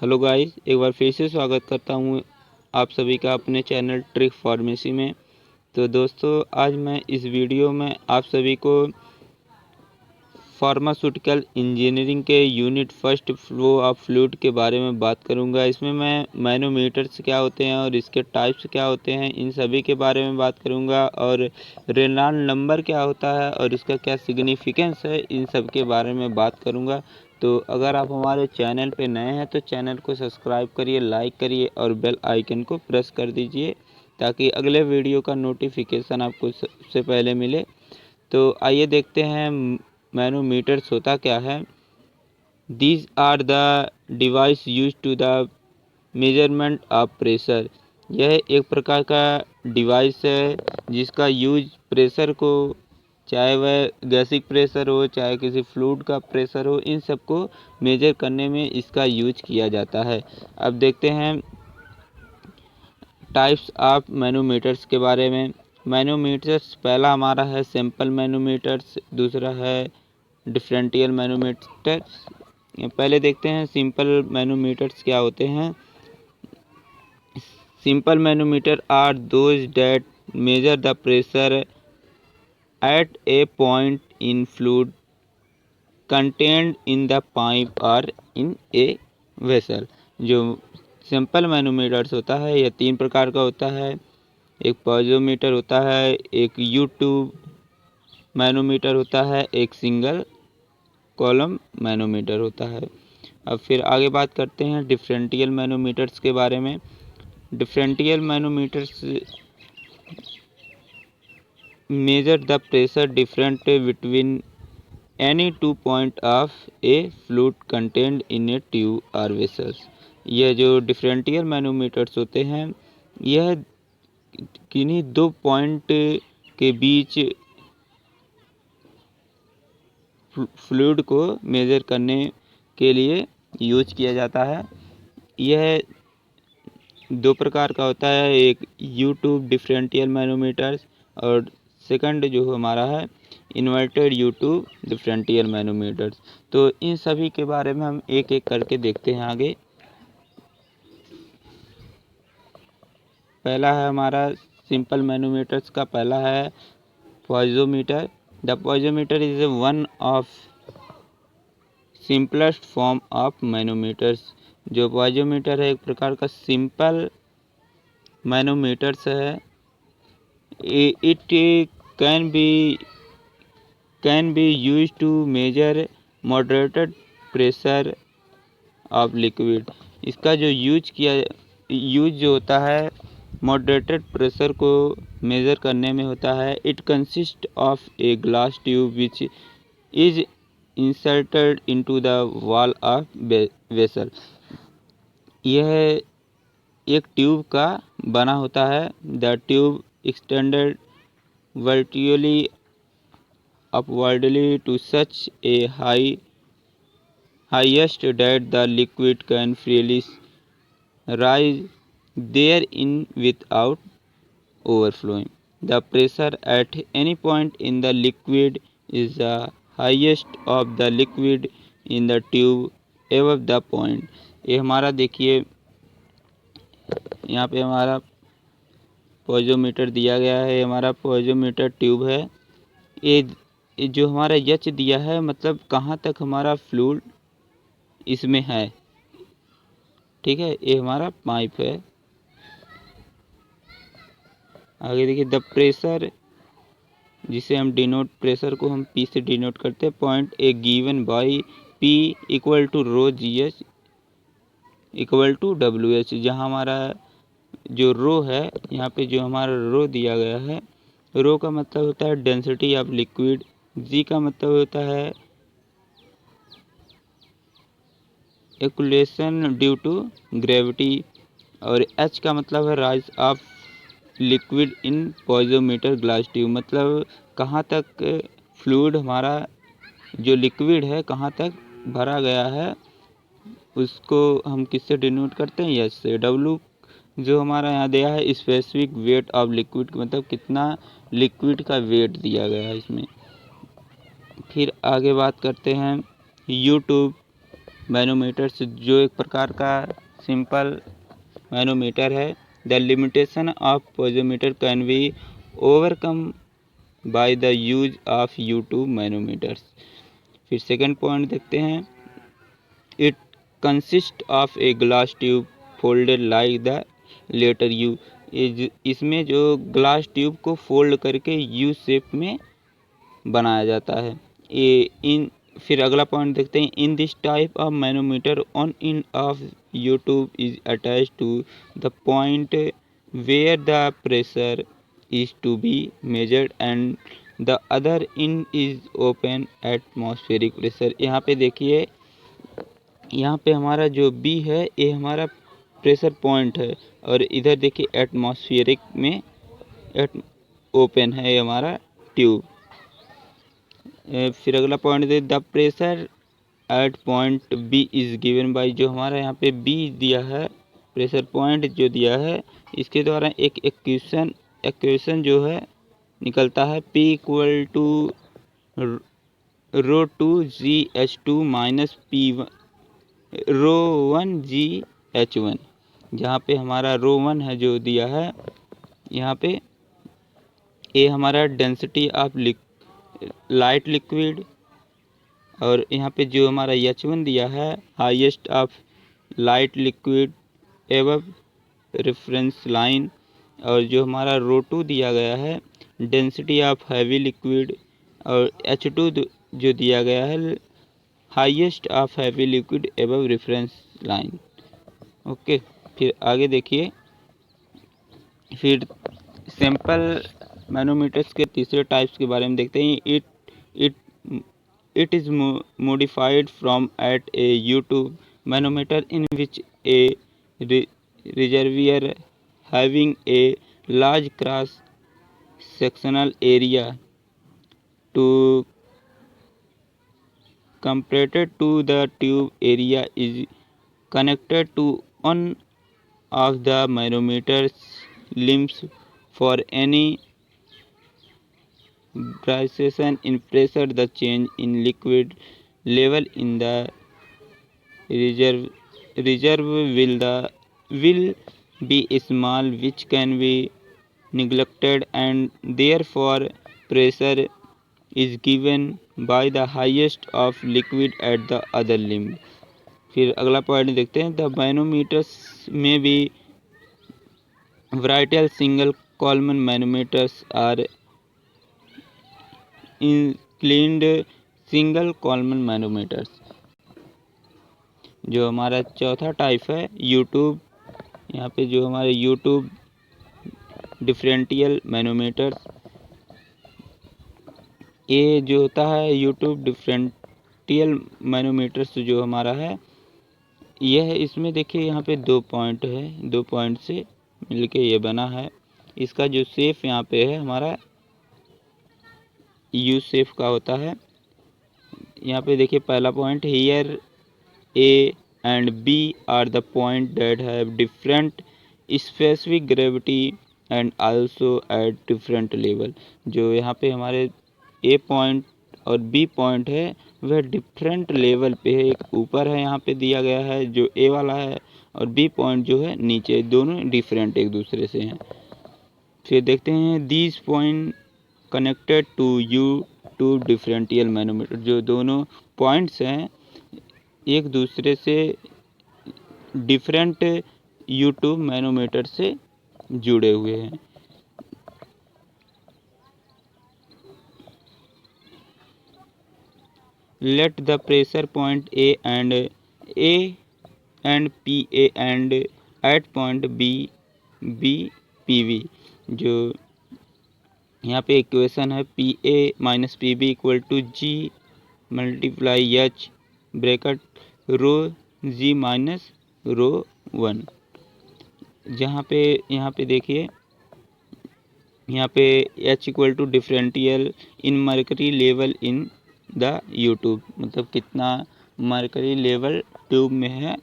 Hello guys, एक बार फिर से स्वागत करता हूँ आप सभी का अपने चैनल ट्रिक फार्मेसी में। तो दोस्तों, आज मैं इस वीडियो में आप सभी को फार्मास्यूटिकल इंजीनियरिंग के unit first flow of fluid के बारे में बात करूंगा। इसमें मैं मैनोमीटर्स क्या होते हैं और इसके टाइप्स क्या होते हैं, इन सभी के बारे में बात करूंगा। और रेनॉल्ड नंबर क्या होता है और इसका क्या सिग्निफिकेंस है, इन सब के बारे में बात करूंगा। तो अगर आप हमारे चैनल पे नए हैं तो चैनल को सब्सक्राइब करिए, लाइक करिए और बेल आइकन को प्रेस कर दीजिए ताकि अगले वीडियो का नोटिफिकेशन आपको सबसे पहले मिले। तो आइए देखते हैं मैनोमीटर्स होता क्या है। These are the device use to the measurement of pressure. यह एक प्रकार का डिवाइस है जिसका यूज प्रेशर को, चाहे वह गैसिक प्रेशर हो चाहे किसी फ्लूइड का प्रेशर हो, इन सबको मेजर करने में इसका यूज किया जाता है। अब देखते हैं टाइप्स ऑफ मैनोमीटर्स के बारे में। मैनोमीटर्स पहला हमारा है सिंपल मैनोमीटर्स, दूसरा है डिफरेंशियल मैनोमीटर्स। पहले देखते हैं सिंपल मैनोमीटर्स क्या होते हैं। Simple manometer are those that measure the pressure at a point in fluid contained in the pipe और इन ए वेसल। जो सिंपल मैनोमीटर्स होता है यह तीन प्रकार का होता है। एक पॉइजोमीटर होता है, एक U-ट्यूब मैनोमीटर होता है, एक सिंगल कॉलम मैनोमीटर होता है। अब फिर आगे बात करते हैं डिफरेंशियल मैनोमीटर्स के बारे में। Differential manometers major the pressure different between any 2 point of A fluid contained in A tube और वेसल्स। यह जो डिफरेंशियल मैनोमीटर्स होते हैं यह किन्हीं 2 पॉइंट के बीच फ्लूइड को मेजर करने के लिए यूज किया जाता है। यह 2 प्रकार का होता है, एक U-ट्यूब डिफरेंशियल मैनोमीटर्स और सेकंड जो हमारा है इन्वर्टेड U-ट्यूब डिफरेंशियल मैनोमीटर्स। तो इन सभी के बारे में हम एक एक करके देखते हैं आगे। पहला है हमारा सिंपल मैनोमीटर्स का, पहला है piezometer. The piezometer is one of simplest form of manometers. जो पॉइजोमीटर है एक प्रकार का सिंपल मैनोमीटर्स है। It can be use to measure moderated pressure of liquid. इसका जो यूज जो होता है मॉडरेटेड प्रेशर को मेज़र करने में होता है। It consist of a glass tube which is inserted into the wall of vessel. यह एक ट्यूब का बना होता है। The tube extended vertically upwardly to such a highest that the liquid can freely rise therein without overflowing. The pressure at any point in the liquid is the highest of the liquid in the tube above the point. ये हमारा देखिए यहाँ पे हमारा पॉइजोमीटर दिया गया है। हमारा पॉइजोमीटर ट्यूब है। ये जो हमारा एच दिया है मतलब कहाँ तक हमारा फ्लूइड इसमें है, ठीक है। ये हमारा पाइप है। आगे देखिए द प्रेशर, जिसे हम डिनोट, प्रेशर को हम P से डिनोट करते हैं। Point A given by P equal to rho GH equal to WH। जहाँ हमारा जो रो है, यहाँ पे जो हमारा रो दिया गया है, रो का मतलब होता है डेंसिटी ऑफ लिक्विड, जी का मतलब होता है एक्यूलेशन ड्यू टू ग्रेविटी और एच का मतलब है rise of liquid in piezometer glass tube. मतलब कहाँ तक फ्लूइड हमारा जो लिक्विड है कहाँ तक भरा गया है, उसको हम किससे डिनोट करते हैं, एच से। डब्लू जो हमारा यहाँ दिया है स्पेसिफिक वेट ऑफ लिक्विड, मतलब कितना लिक्विड का वेट दिया गया है इसमें। फिर आगे बात करते हैं U-ट्यूब मैनोमीटर्स जो एक प्रकार का सिंपल मैनोमीटर है। The limitation of piezometer can be overcome by the use of U tube manometers. फिर सेकंड पॉइंट देखते हैं। It consist of a glass tube folded like the letter U. इसमें जो ग्लास ट्यूब को फोल्ड करके U shape में बनाया जाता है। ये इन फिर अगला पॉइंट देखते हैं। In this type of manometer one end of U tube is attach to the point where the pressure is to be measured and the other end is open atmospheric pressure. यहाँ पे देखिए, यहाँ पे हमारा जो बी है ये हमारा प्रेशर पॉइंट है, और इधर देखिए एटमॉस्फेरिक में ओपन है हमारा ट्यूब। फिर अगला point the the pressure at point B is given by. जो हमारा यहाँ पे बी दिया है, प्रेशर पॉइंट जो दिया है, इसके द्वारा एक एक्वेशन जो है निकलता है। P equal to rho two G H two minus P rho one G H one. जहाँ पे हमारा रो वन है जो दिया है, यहाँ पे ये हमारा डेंसिटी ऑफ लाइट लिक्विड, और यहाँ पे जो हमारा H1 दिया है, highest of light liquid एवब reference line, और जो हमारा रो टू दिया गया है डेंसिटी ऑफ हैवी लिक्विड, और H2 जो दिया गया है highest of heavy liquid above reference line. Okay, फिर आगे देखिए। फिर सैंपल मैनोमीटर्स के तीसरे टाइप्स के बारे में देखते हैं। It is modified from at a YouTube manometer in which a reservoir having a large cross sectional area to compared to the tube area is connected to one of the manometer's limbs for any variation in pressure. The change in liquid level in the reserve will be small, which can be neglected, and therefore pressure is given by the highest of liquid at the other limb। फिर अगला point देखते हैं। The manometers में भी variety single column manometers are include single column manometers. जो हमारा चौथा type है यूट्यूब, यहाँ पे जो हमारे यूट्यूब डिफरेंशियल मैनोमीटर्स, ये जो होता है यूट्यूब डिफरेंशियल मैनोमीटर्स जो हमारा है, यह इसमें देखिए यहाँ पे 2 पॉइंट है, 2 पॉइंट से मिलके ये बना है। इसका जो शेप यहाँ पे है हमारा यू शेप का होता है। यहाँ पे देखिए पहला point, here A and B are the point that have different specific gravity and also at different level. जो यहाँ पे हमारे ए पॉइंट और बी पॉइंट है वह डिफरेंट लेवल पे है। एक ऊपर है यहाँ पे दिया गया है जो ए वाला है, और बी पॉइंट जो है नीचे, दोनों डिफरेंट एक दूसरे से हैं। फिर देखते हैं these point connected to U tube differential manometer. जो दोनों पॉइंट्स हैं एक दूसरे से डिफरेंट यूट्यूब मैनोमीटर से जुड़े हुए हैं। Let the pressure point A and P A and at point B B P B. जो यहाँ पे इक्वेशन है P A minus P B equal to G multiply H bracket rho G minus rho one. जहाँ पे यहाँ पे देखिए, यहाँ पे H equal to differential in mercury level in the U tube, मतलब कितना मर्करी लेवल ट्यूब में है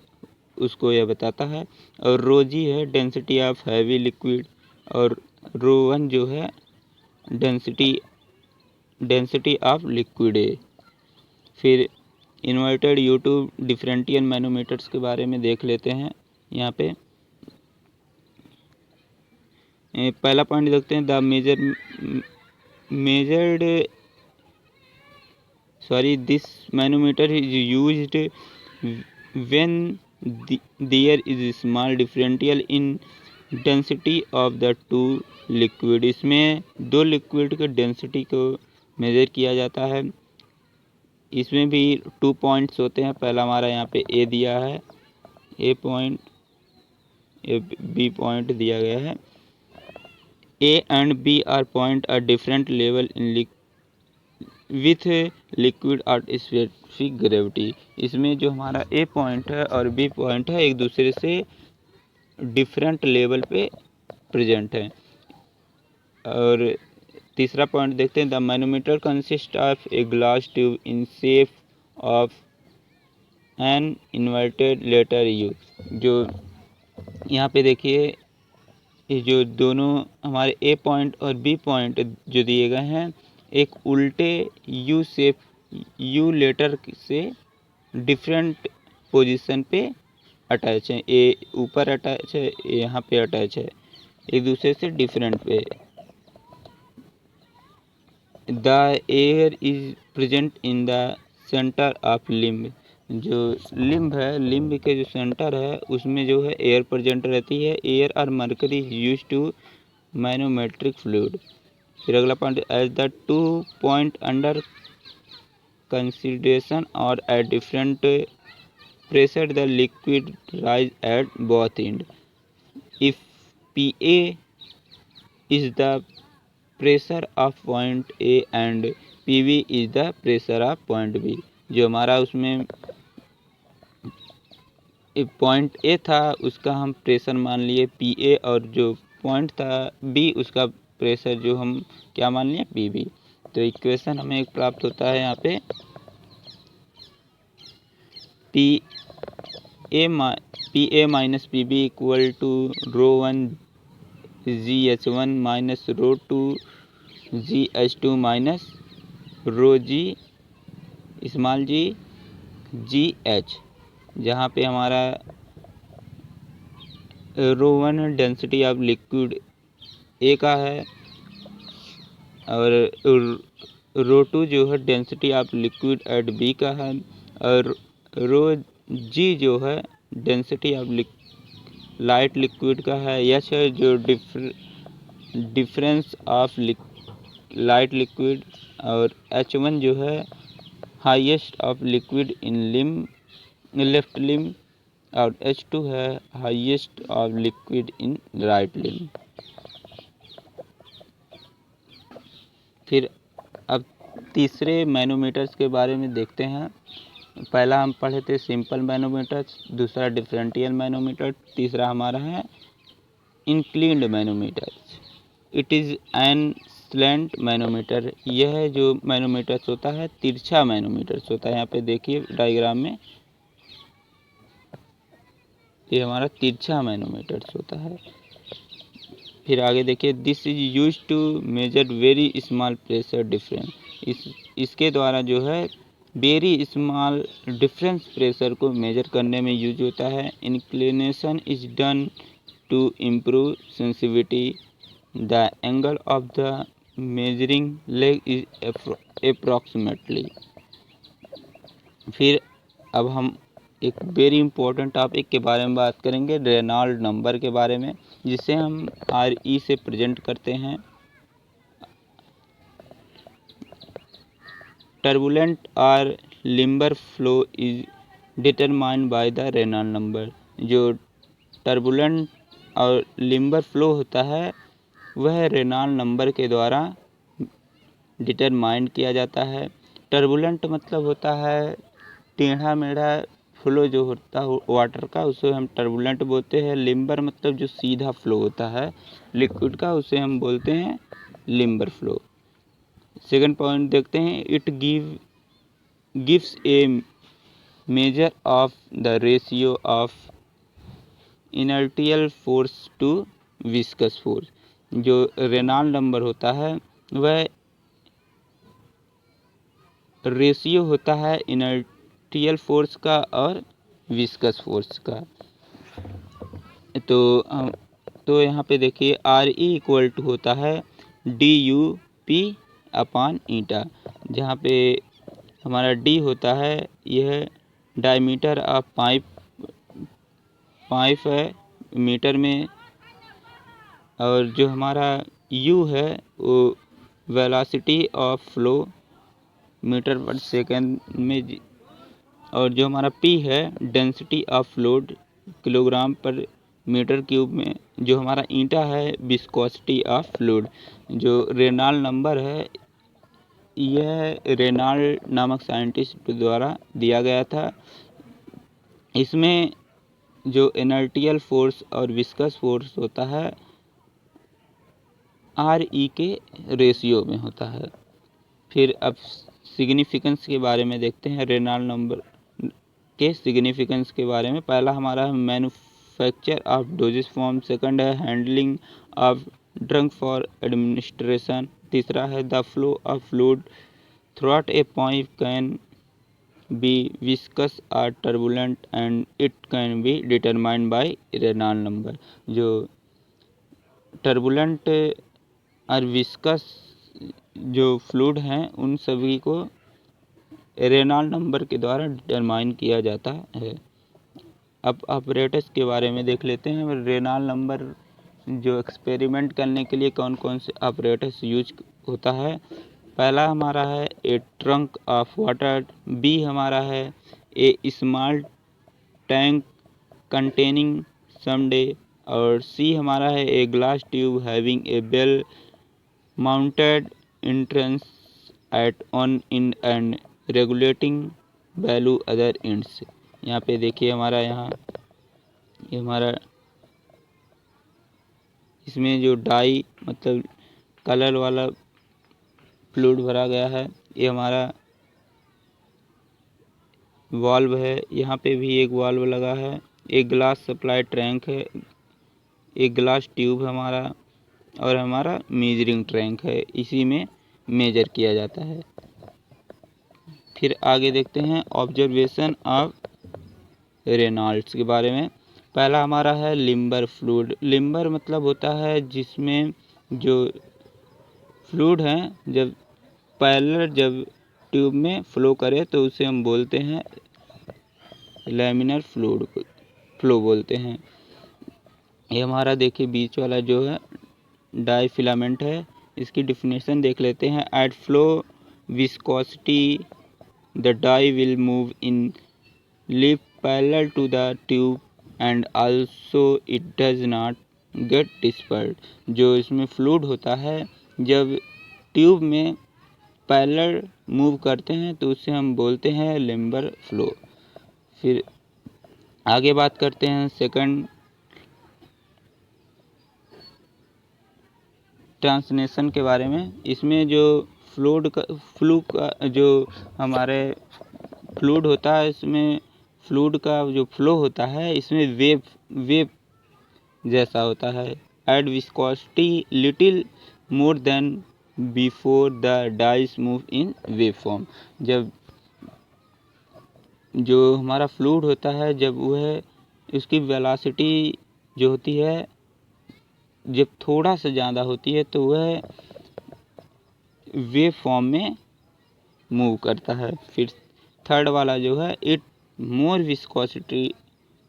उसको यह बताता है। और रो जी है डेंसिटी ऑफ हैवी लिक्विड, और रो वन जो है डेंसिटी ऑफ लिक्विड है। फिर इन्वर्टेड U2 डिफरेंशियल मैनोमीटर्स के बारे में देख लेते हैं। यहाँ पे पहला पॉइंट देखते हैं, the measured this manometer is used when there is small differential in density of the two liquid. इसमें दो लिक्विड के डेंसिटी को मेजर किया जाता है। इसमें भी 2 पॉइंट्स होते हैं। पहला हमारा यहाँ पे ए दिया है, A point, A B point दिया गया है। A and B are point are different level in with liquid at specific gravity. इसमें जो हमारा ए पॉइंट है और बी पॉइंट है एक दूसरे से डिफरेंट लेवल पे प्रेजेंट है। और तीसरा पॉइंट देखते हैं, the manometer consist of a glass tube in shape of an inverted letter U. जो यहाँ पे देखिए, ये जो दोनों हमारे ए पॉइंट और बी पॉइंट जो दिए गए हैं, एक उल्टे यू शेप, यू लेटर से डिफरेंट पोजीशन पे अटैच है। ए ऊपर अटैच है, यहाँ पे अटैच है, एक दूसरे से डिफरेंट पे। The air is present in the centre of limb. जो लिम्ब है, लिम्ब के जो सेंटर है उसमें जो है एयर प्रेजेंट रहती है। एयर और mercury is use to manometric fluid. फिर अगला point, as the 2 point under consideration और at different pressure the liquid rise at both end. If PA is the pressure of point A and PB is the pressure of point B। जो हमारा उसमें point A था उसका हम pressure मान लिए PA, और जो पॉइंट था B उसका प्रेशर जो हम क्या मान लिए PB। तो इक्वेशन हमें एक प्राप्त होता है यहाँ पे, PA minus PB equal to ρ1 GH1 minus ρ2 GH2 minus ρg small g GH। जहाँ पे हमारा ρ1 डेंसिटी ऑफ लिक्विड ए का है और ρ2 जो है density of liquid at B का है, और ρg जो है डेंसिटी ऑफ लाइट लिक्विड का है। एच है जो डिफरेंस ऑफ लाइट लिक्विड, और H1 जो है highest of liquid in left limb, और H2 है highest of liquid in right limb. फिर अब तीसरे मैनोमीटर्स के बारे में देखते हैं। पहला हम पढ़े थे सिंपल मैनोमीटर, दूसरा डिफरेंशियल मैनोमीटर, तीसरा हमारा है inclined manometer. It is an slant manometer. यह जो मैनोमीटर्स होता है तिरछा मैनोमीटर्स होता है। यहाँ पे देखिए डायग्राम में, ये हमारा तिरछा मैनोमीटर्स होता है। फिर आगे देखिए, this is use to measure very small pressure difference. इसके द्वारा जो है वेरी स्मॉल डिफरेंस प्रेशर को मेजर करने में यूज होता है। Inclination is done to improve sensitivity. The angle of the measuring leg is approximately. फिर अब हम एक वेरी इंपॉर्टेंट टॉपिक के बारे में बात करेंगे, रेनॉल्ड नंबर के बारे में, जिसे हम RE से प्रेजेंट करते हैं। टर्बुलेंट और laminar flow is determined by the Reynold number. जो टर्बुलेंट और लिम्बर फ्लो होता है वह रेनॉल्ड नंबर के द्वारा डिटरमाइंड किया जाता है। टर्बुलेंट मतलब होता है टेढ़ा मेढ़ा फ्लो जो होता है वाटर का, उसे हम टर्बुलेंट बोलते हैं। लिम्बर मतलब जो सीधा फ्लो होता है लिक्विड का, उसे हम बोलते हैं लिम्बर फ्लो। सेकंड पॉइंट देखते हैं, it gives a measure of the ratio of inertial force to viscous force. जो रेनॉल्ड नंबर होता है वह रेशियो होता है इनर्टियल फोर्स का और विस्कस फोर्स का। तो यहाँ पे देखिए RE इक्वल टू होता है DUP अपान ईटा, जहाँ पे हमारा D होता है यह डायमीटर ऑफ पाइप है मीटर में, और जो हमारा U है वो वेलोसिटी ऑफ फ्लो मीटर पर सेकेंड में, और जो हमारा P है डेंसिटी ऑफ फ्लूइड किलोग्राम पर मीटर क्यूब में, जो हमारा ईटा है विस्कोसिटी ऑफ फ्लूइड। जो रेनॉल्ड नंबर है यह रेनॉल्ड नामक साइंटिस्ट द्वारा दिया गया था। इसमें जो इनर्टियल फोर्स और विस्कस फोर्स होता है RE के रेशियो में होता है। फिर अब सिग्निफिकेंस के बारे में देखते हैं, रेनॉल्ड नंबर के सिग्निफिकेंस के बारे में। पहला हमारा है manufacture of doses form, second है handling of drug for administration, तीसरा है the flow of fluid throughout a pipe can be viscous और turbulent and it can be determined by Reynold number. जो टर्बुलेंट और विस्कस जो fluid हैं उन सभी को रेनॉल्ड नंबर के द्वारा डिटरमाइन किया जाता है। अब ऑपरेटर्स के बारे में देख लेते हैं। रेनॉल्ड नंबर जो एक्सपेरिमेंट करने के लिए कौन कौन से ऑपरेटर्स यूज होता है। पहला हमारा है A trunk of water, B हमारा है a small tank containing some dye, और सी हमारा है a glass tube having a bell mounted entrance at one end and regulating value other ends। यहाँ पे देखिए हमारा ये हमारा इसमें जो डाई मतलब कलर वाला फ्लूइड भरा गया है, ये हमारा वाल्व है, यहाँ पे भी एक वाल्व लगा है, एक ग्लास सप्लाई टैंक है, एक ग्लास ट्यूब हमारा, और हमारा मेजरिंग टैंक है, इसी में मेजर किया जाता है। फिर आगे देखते हैं ऑब्जर्वेशन ऑफ रेनॉल्ड्स के बारे में। पहला हमारा है लिम्बर फ्लूइड। लिम्बर मतलब होता है जिसमें जो फ्लूइड है जब पैरेलल ट्यूब में फ्लो करे तो उसे हम बोलते हैं लैमिनर फ्लो बोलते हैं। ये हमारा देखिए बीच वाला जो है डाई फिलामेंट है, इसकी डिफिनेशन देख लेते हैं। At flow viscosity the dye will move in leaf parallel to the tube and also it does not get dispersed. जो इसमें फ्लूइड होता है जब ट्यूब में पैरेलल मूव करते हैं तो उसे हम बोलते हैं लिम्बर फ्लो। फिर आगे बात करते हैं सेकंड ट्रांसलेशन के बारे में। इसमें जो फ्लूइड का जो हमारे फ्लूइड होता है, इसमें फ्लूइड का जो फ्लो होता है इसमें वेव जैसा होता है। At viscosity little more than before the dyes move in wave form. जब जो हमारा फ्लूइड होता है जब वह उसकी वेलोसिटी जो होती है जब थोड़ा सा ज़्यादा होती है तो वह वेव फॉर्म में मूव करता है। फिर थर्ड वाला जो है it more viscosity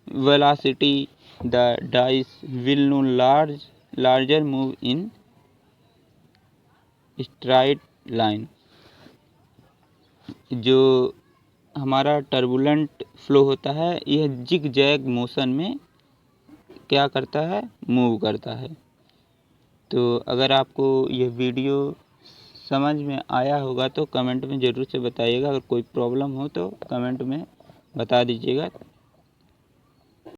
velocity the dice will know larger move in straight line. जो हमारा टर्बुलेंट फ्लो होता है यह जिग जैग मोशन में क्या करता है, मूव करता है। तो अगर आपको यह वीडियो समझ में आया होगा तो कमेंट में ज़रूर से बताइएगा। अगर कोई प्रॉब्लम हो तो कमेंट में बता दीजिएगा।